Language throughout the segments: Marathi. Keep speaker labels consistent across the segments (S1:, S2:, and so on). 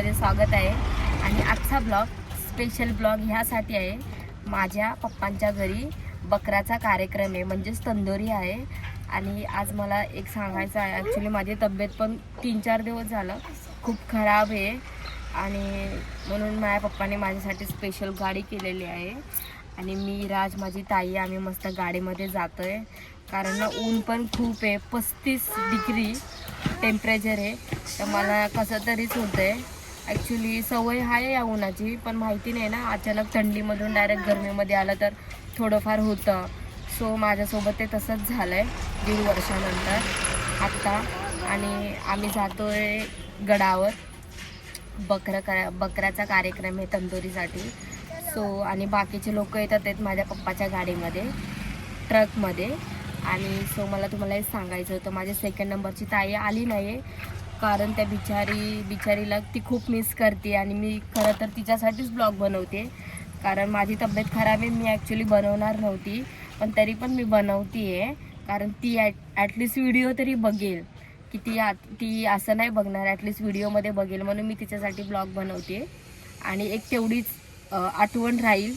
S1: चॅनलमध्ये स्वागत आहे. आणि आजचा ब्लॉग स्पेशल ब्लॉग ह्यासाठी आहे, माझ्या पप्पांच्या घरी बकराचा कार्यक्रम आहे, म्हणजेच तंदोरी आहे. आणि आज मला एक सांगायचं आहे, ॲक्च्युली माझी तब्येत पण 3-4 दिवस झालं खूप खराब आहे. आणि म्हणून माझ्या पप्पाने माझ्यासाठी स्पेशल गाडी केलेली आहे. आणि मी, राज, माझी ताई आम्ही मस्त गाडीमध्ये जातो आहे. कारण ना ऊन पण खूप आहे, 35 डिग्री टेम्परेचर आहे. तर मला कसं तरीच होतं आहे. ॲक्च्युली सवय आहे या उन्हाची, पण माहिती नाही ना, अचानक थंडीमधून डायरेक्ट गरमीमध्ये आलं तर थोडंफार होतं. सो माझ्यासोबत ते तसंच झालं आहे 1.5 वर्षानंतर आत्ता. आणि आम्ही जातो आहे गडावर. बकऱ्याचा कार्यक्रम आहे तंदुरीसाठी. सो आणि बाकीचे लोक येतात आहेत माझ्या पप्पाच्या गाडीमध्ये, ट्रकमध्ये. आणि सो मला तुम्हाला हे सांगायचं होतं, माझ्या 2nd नंबरची ताई आली नाही आहे, कारण त्या बिचारीला ती खूप मिस करते. आणि मी खरं तर तिच्यासाठीच ब्लॉग बनवते, कारण माझी तब्येत खराब आहे. मी ॲक्च्युली बनवणार नव्हती, पण तरी पण मी बनवते आहे, कारण ती ॲटलिस्ट व्हिडिओ तरी बघेल. की ती असं नाही बघणार, ॲटलिस्ट व्हिडिओमध्ये बघेल, म्हणून मी तिच्यासाठी ब्लॉग बनवते. आणि एक तेवढीच आठवण राहील.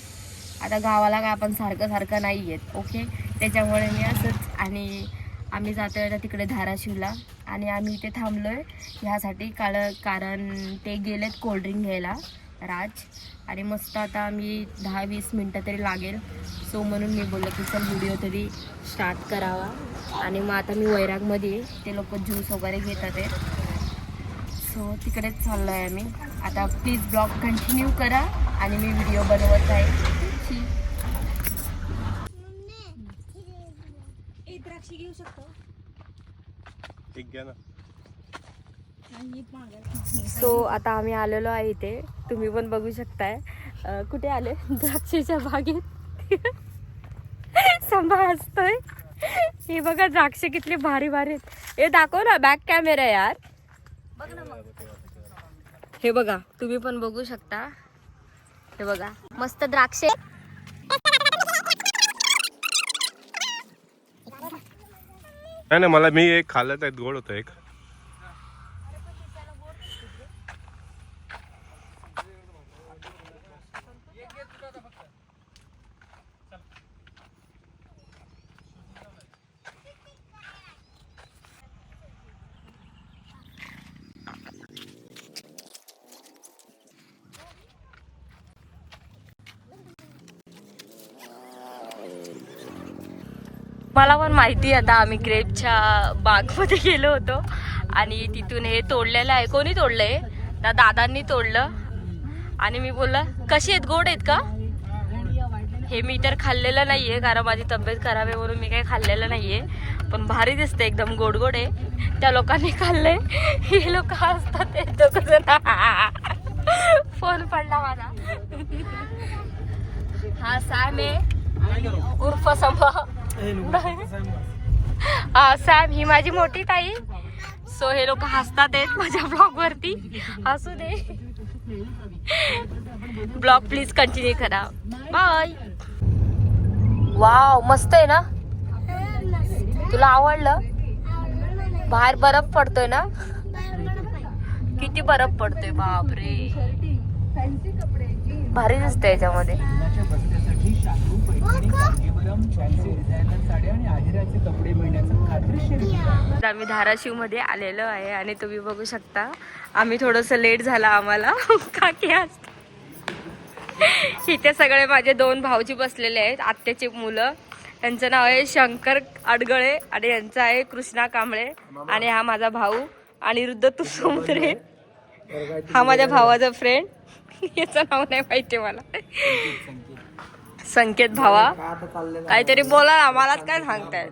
S1: आता गावाला काय आपण सारखं नाही येत, ओके. त्याच्यामुळे मी असंच. आणि आम्ही जातो आहे तिकडे धाराशिवला. आणि आम्ही इथे थांबलो आहे ह्यासाठी, कारण ते गेलेत कोल्ड्रिंक घ्यायला, राज. आणि मस्त आता आम्ही 10-20 मिनटं तरी लागेल. सो म्हणून मी बोललो की चल व्हिडिओ तरी स्टार्ट करावा. आणि मग आता मी वैरागमध्ये, ते लोक ज्यूस वगैरे घेतात आहे. सो तिकडेच चाललो आहे आम्ही आता. प्लीज ब्लॉग कंटिन्यू करा आणि मी व्हिडिओ बनवत आहे.
S2: द्राक्षी घेऊ शकतो.
S3: एक घ्या ना.
S1: सो आता आम्ही आलेलो आहे इथे, तुम्ही पण बघू शकताय. कुठे आले? द्राक्षेच्या बागेत. सांभाळतोय. हे बघा द्राक्षे किती भारी भारी. हे दाखव ना, बॅक कॅमेरा यार. हे बघा, तुम्ही पण बघू शकता. हे बघा मस्त द्राक्षे.
S3: नाही मला मी एक खाल्लं तर गोड होतं एक.
S1: मला पण माहिती आहे. आता आम्ही ग्रेपच्या बागमध्ये गेलो होतो आणि तिथून हे तोडलेलं आहे. कोणी तोडलंय? दादांनी तोडलं. आणि मी बोललं कशी आहेत, गोड आहेत का? हे मी तर खाल्लेलं नाहीये, कारण माझी तब्येत खराब आहे म्हणून मी काही खाल्लेलं नाहीये. पण भारी दिसते, एकदम गोड गोड आहे. त्या लोकांनी खाल्लंय. हे लोक हसतात. फोन पडला माझा. हा सॅम आहे, उर्फ संभा. सॅम ही माझी मोठी ताई. सो हे लोक हसतात आहेत माझ्या ब्लॉग वरती. हसू दे. ब्लॉग प्लीज कंटिन्यू करा. बाय. वाव, मस्त आहे ना? तुला आवडलं? बाहेर बर्फ पडतोय ना? किती बर्फ पडतोय, बापरे. भारी दिसतंय याच्यामध्ये. आम्ही धाराशिव मध्ये आलेलो आहे आणि तुम्ही बघू शकता आम्ही थोडंसं लेट झाला आम्हाला. काकी आज इथे सगळे माझे 2 भाऊजी बसलेले आहेत, आत्याची मुलं. त्यांचं नाव आहे शंकर अडगळे आणि यांचं आहे कृष्णा कांबळे. आणि हा माझा भाऊ अनिरुद्ध तुसमुद्रे. हा माझ्या भावाचा फ्रेंड. याचं नाव नाही माहिती मला. संकेत भावा. काहीतरी बोला ना, मलाच काय सांगताय.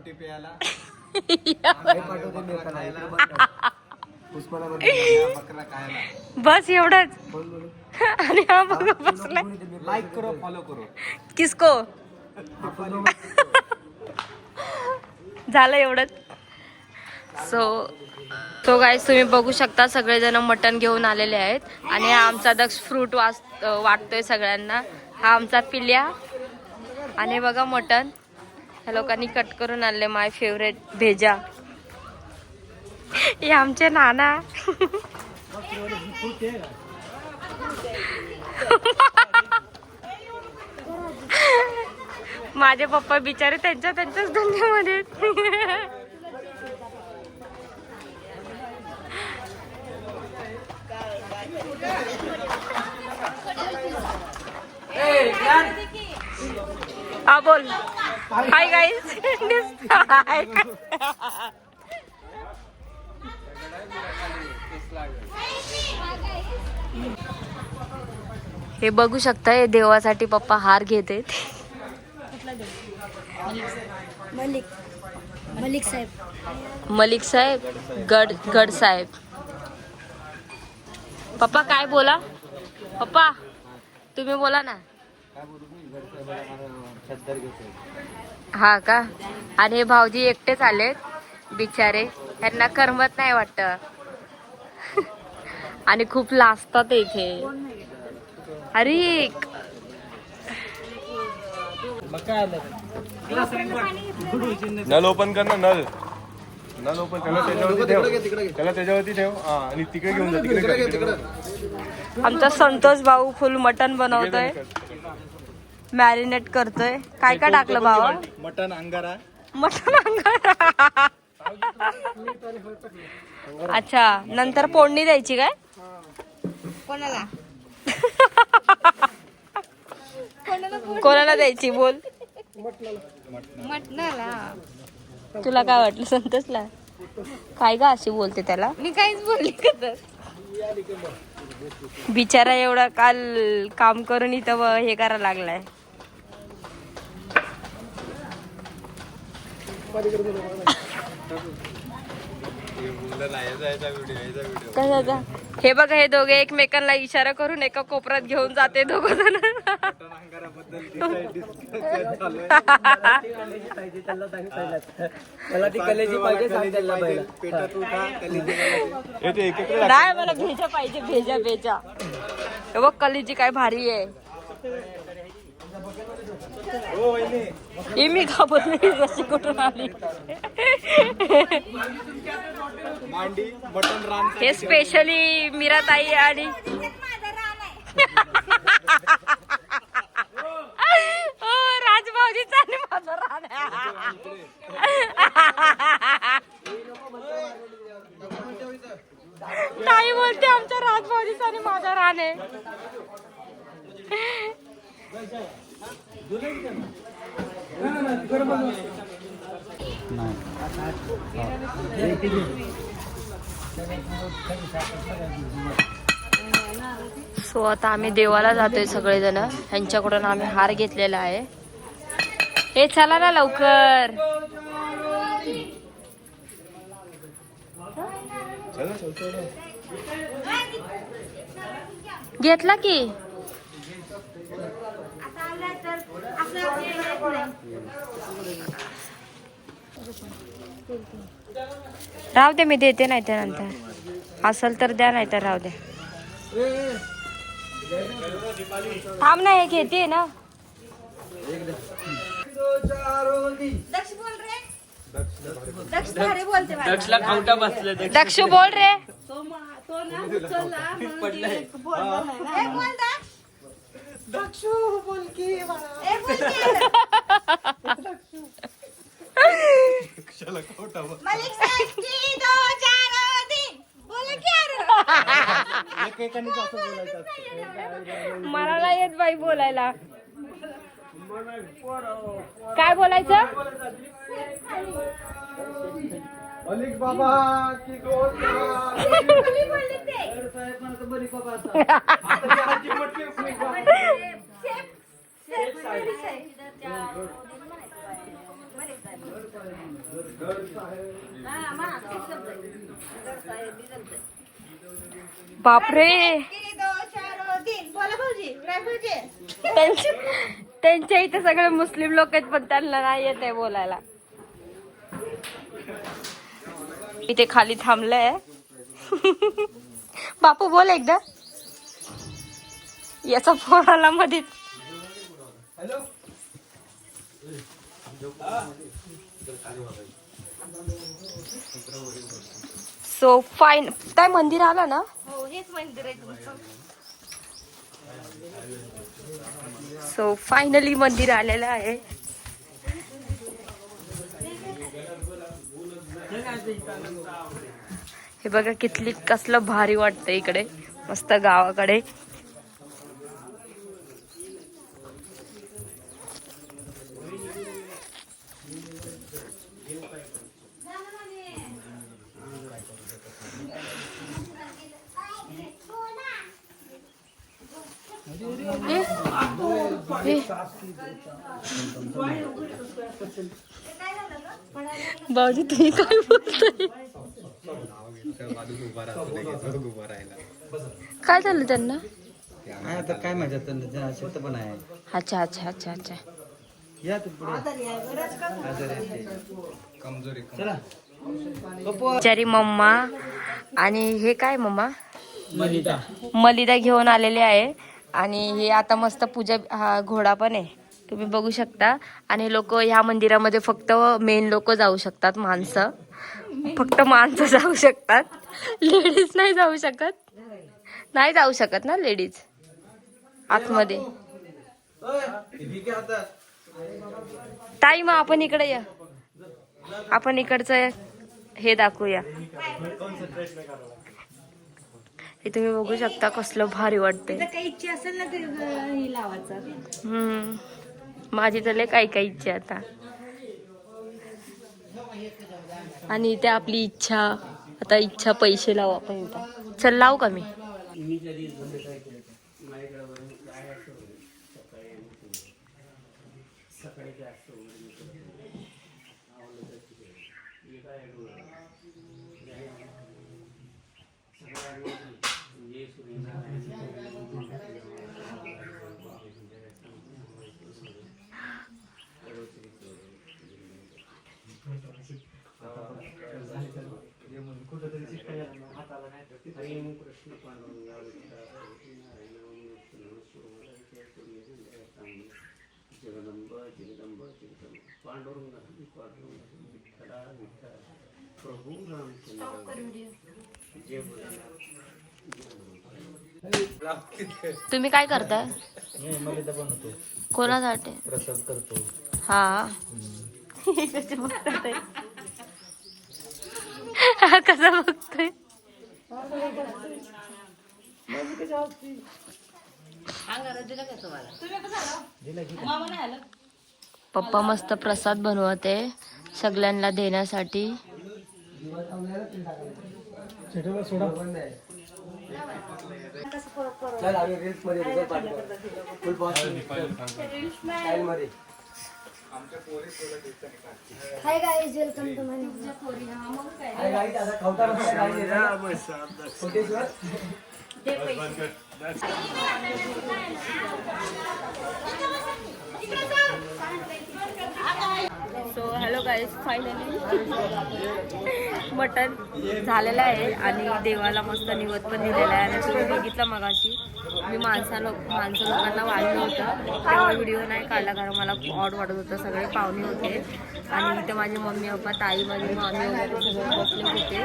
S1: बस एवढंच. आणि हा बघा बसला.
S4: लाइक करो, फॉलो करो.
S1: किसको? झालं एवढंच. सो गाईस, तुम्ही बघू शकता सगळेजण मटण घेऊन आलेले आहेत. आणि हा आमचा दक्ष फ्रूट वाटतोय सगळ्यांना. हा आमचा पिल्या. आणि बघा मटण ह्या लोकांनी कट करून आणले. माय फेवरेट भेजा. हे आमचे नाना. माझे पप्पा बिचारे त्यांच्याच धंद्यामध्ये आहेत. हा बोल. Hi guys. हे बघू शकताय देवासाठी पप्पा हार घेत आहेत. मलिक साहेब गड साहेब. पप्पा काय बोला. पप्पा तुम्ही बोला ना. हा का. आणि हे भाऊजी एकटेच आलेत बिचारे. यांना करमत नाही वाटत. आणि खूप लाजतात इथे. अरे
S3: नल ओपन कर ना. नल ओपन त्याला त्याच्यावरती ठेव आणि तिकडे घेऊन जा. तिकडे
S1: आमचा संतोष भाऊ फुल मटन बनवतोय. मॅरिनेट करतोय. काय काय टाकलं भावा.
S2: मटन अंगारा.
S1: अच्छा नंतर फोडणी द्यायची काय. कोणाला कोणाला द्यायची बोल. मटणाला. तुला काय वाटलं संतोषला. काय ग अशी बोलते त्याला. मी काहीच बोलली का तर. बिचारा एवढा काल काम करून इथं हे करायला लागलाय. कशाचा. हे बघा हे दोघे एकमेकांना इशारा करून एका कोपऱ्यात घेऊन जाते दोघ जण. नाही मला भेजा पाहिजे. भेजा. हे बघ कलेजी काय भारी आहे. मी खाबत नाही. कशी कुठून आली. हे स्पेशली मीराताई आणि राजभाऊजीचा आणि माझं रान. काही बोलते आमच्या राजभाऊजीचा आणि माझा रान आहे. सो आता आम्ही देवाला जातोय सगळेजण. ह्यांच्याकडून आम्ही हार घेतलेला आहे. हे चला ना लवकर. घेतला की. राहू दे मी देते नाही तर नंतर असेल तर द्या नाही तर राहू दे. थांब ना हे घेते ना. दक्ष बोल रे. मला नाही येत बाई बोलायला. काय बोलायचं.
S2: मलिक बाबा की
S1: बापरे. त्यांच्या इथे सगळे मुस्लिम लोक आहेत पण त्यांना नाही येत आहे बोलायला. इथे खाली थांबलंय. बापू बोल एकदा. याचा फोन आला मध्ये. So fine. काय मंदिर आला ना. हो हेच मंदिर आहे तुमचं. सो फायनली मंदिर आलेलं आहे. हे बघा कितली कसलं भारी वाटतं इकडे, मस्त गावाकडे. भाऊजी तुम्ही काय बोलताय? काय झालं त्यांना?
S2: आता काय माझ्या शेत पण आहे.
S1: अच्छा अच्छा अच्छा अच्छा.
S2: या तू कमजोरी चला.
S1: बिचारी मम्मा. आणि हे काय मम्मा?
S2: मलिदा
S1: मलिदा घेऊन आलेले आहे. आणि हे आता मस्त पूजा, हा घोडा पण आहे तुम्ही बघू शकता. आणि लोक ह्या मंदिरामध्ये फक्त मेन लोक जाऊ शकतात, माणसं, फक्त माणसं जाऊ शकतात, लेडीज नाही जाऊ शकत. नाही जाऊ शकत ना लेडीज आतमध्ये. ताई मग आपण इकडे या, आपण इकडचं हे दाखवूया. हे तुम्ही बघू शकता कसलं भारी वाटते.
S4: काही इच्छा असेल ना तरी ही लावायचं.
S1: माझी तर लय काही काही इच्छा आता. आणि इथे आपली इच्छा, आता इच्छा पैसे लावू आपण इथं. चल लावू का मी? तुम्ही काय करताय?
S2: मलिदा बनवतो,
S1: कोणासाठी?
S2: प्रसाद करतो.
S1: हा कसा बघतोय? पप्पा मस्त प्रसाद बनवते सगळ्यांना देण्यासाठी.
S4: Hi guys, welcome to my
S1: so hello guys, finally mutton झालेलं आहे आणि देवाला मस्त निवद पण दिलेला आहे. आणि तुम्ही बघितलं मगाशी मी माणसं लोकांना वाढलं होतं, तेव्हा व्हिडिओ नाही काढला कारण मला खूप ऑड वाटत होतं. सगळे पाहुणे होते आणि इथे माझे मम्मी पप्पा, ताई, माझी मामी वगैरे सगळे बसले होते.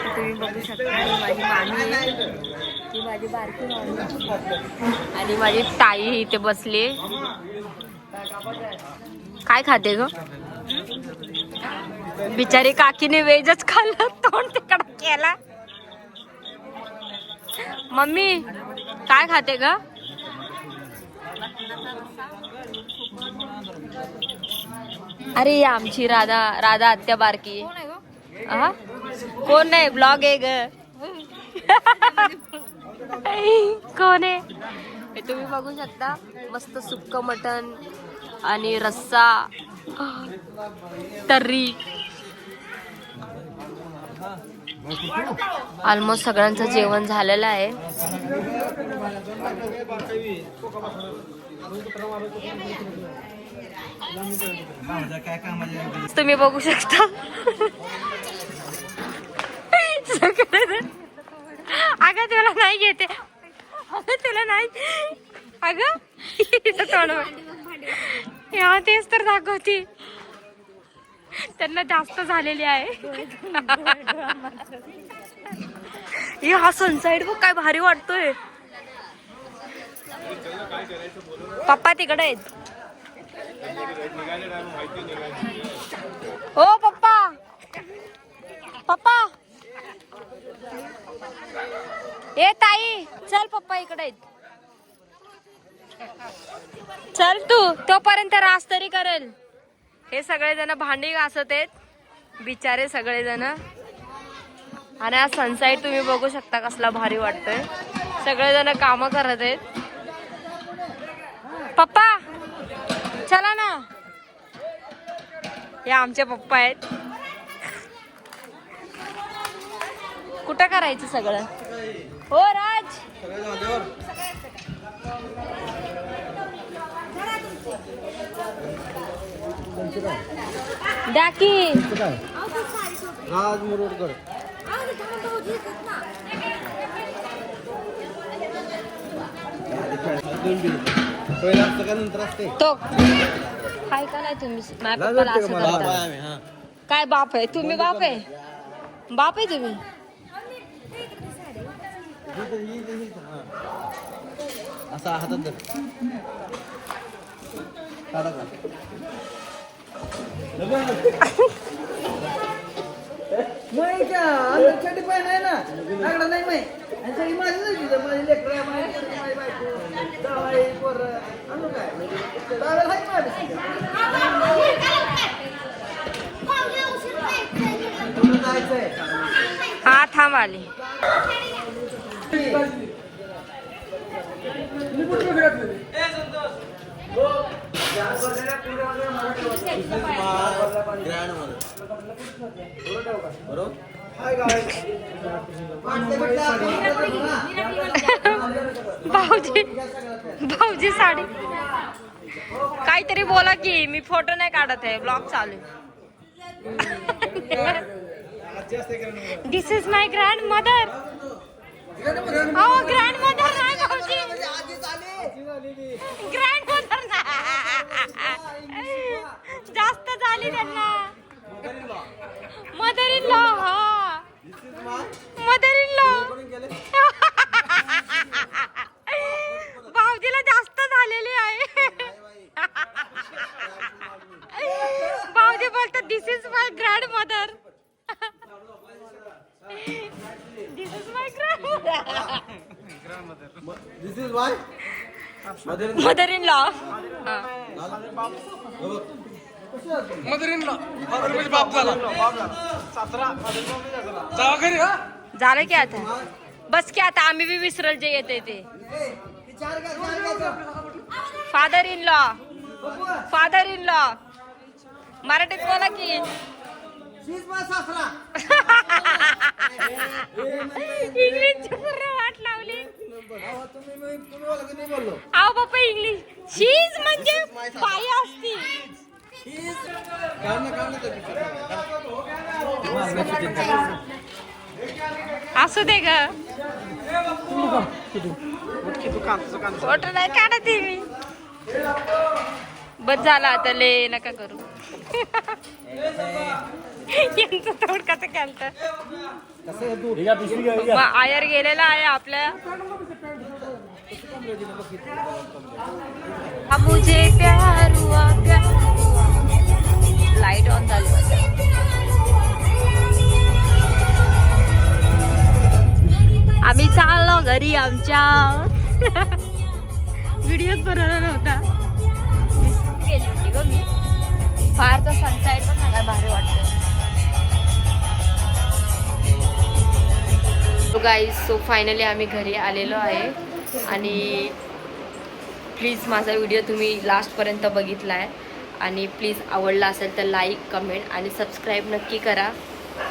S1: तर तुम्ही बघू शकता ही माझी मामी आहे, ही माझी बारकी मामी आणि माझी ताई इथे बसली. काय खाते ग? बिचारी काकीने वेजच खाल्लं, तोंड तिकडं केला. मम्मी काय खाते ग? अरे ही आमची राधा आत्या बारकी. हा कोण नाही, ब्लॉग आहे ग. कोण आहे हे तुम्ही बघू शकता. मस्त सुक्क मटन आणि रस्सा, तर्री. ऑलमोस्ट सगळ्यांचं जेवण झालेलं आहे. तुम्ही बघू शकता अगं तुला नाही घेते, अगं तुला नाही, अगं हा तेच तर दाखवते. त्यांना जास्त झालेली आहे. हा सनसाईड बघ काय भारी वाटतोय. पप्पा तिकडे आहेत. हो पप्पा, पप्पा ए ताई चल, पप्पा इकडे आहेत. चल तू, तोपर्यंत रास तरी करेल. हे सगळेजण भांडी घासत आहेत बिचारे सगळेजण. आणि आज सनसाईट तुम्ही बघू शकता कसला भारी वाटतोय. सगळेजण काम करत आहेत. पप्पा चला ना. हे आमचे पप्पा आहेत. कुठं करायचं सगळं. हो राज, द्या की.
S2: राज मुरुडकर. नंतर असते
S1: तो काय का नाही तुम्ही माझ्या पप्पाला असं करता. काय बाप आहे तुम्ही. बाप आहे, बाप आहे तुम्ही.
S2: असा हातात धर. काढा का? छोटी पाय नाही ना, लागला नाही माही. आणि सगळी माझी नाही, माझी लेकरं, माझी बायको, जावई, पोरं, आणू काय? जावयाला हाय माझी. तुला जायचंय.
S1: हा थांब आली. भाऊजी, भाऊजी साडी. काहीतरी बोला की, मी फोटो नाही काढत आहे, ब्लॉग चालू. This is my grandmother. हो ग्रँड मदर नाही भाऊजी, ग्रँड मदर ना. जास्त झाली त्यांना. Mother in law. हा मदर इन लॉ. भाऊजीला जास्त झालेली आहे. भाऊजी बोलतात this is my grandmother. This is my grand
S2: this is why
S1: mother in law.
S3: Mother in law म्हणजे बाप झाला. जावा घरी. हा
S1: झालं की आता. बस की आता आम्ही बी विसरल जे येते ते. Father in law, father in law. मराठीत बोला की. इंग्लिशची पूर्ण वाट लावली. आहो बाप्पा इंग्लिश. शीज म्हणजे बाई असती. असू दे ग. फोटो नाही काढत मी. बस झाला आता, ले नका करू. यांचं तोड कसं केलं. आयर गेलेला आहे आपल्या. मुझे प्यार हुआ, प्यार हुआ. लाईट ऑन झाली. आम्ही चाललो घरी आमच्या. व्हिडिओच बनवला नव्हता, गेली होती ग मी. फार तर सनसाईड पण मला भारी वाटतं. सो गाईज, सो फायनली आम्ही घरी आलेलो आहे. आणि प्लीज माझा व्हिडिओ तुम्ही लास्टपर्यंत बघितला आहे. आणि प्लीज आवडला असेल तर लाईक, कमेंट आणि सबस्क्राईब नक्की करा.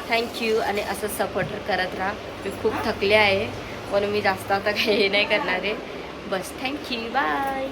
S1: थँक्यू. आणि असं सपोर्ट करत राहा. मी खूप थकले आहे म्हणून मी जास्त आता काही हे नाही करणार आहे. बस थँक्यू, बाय.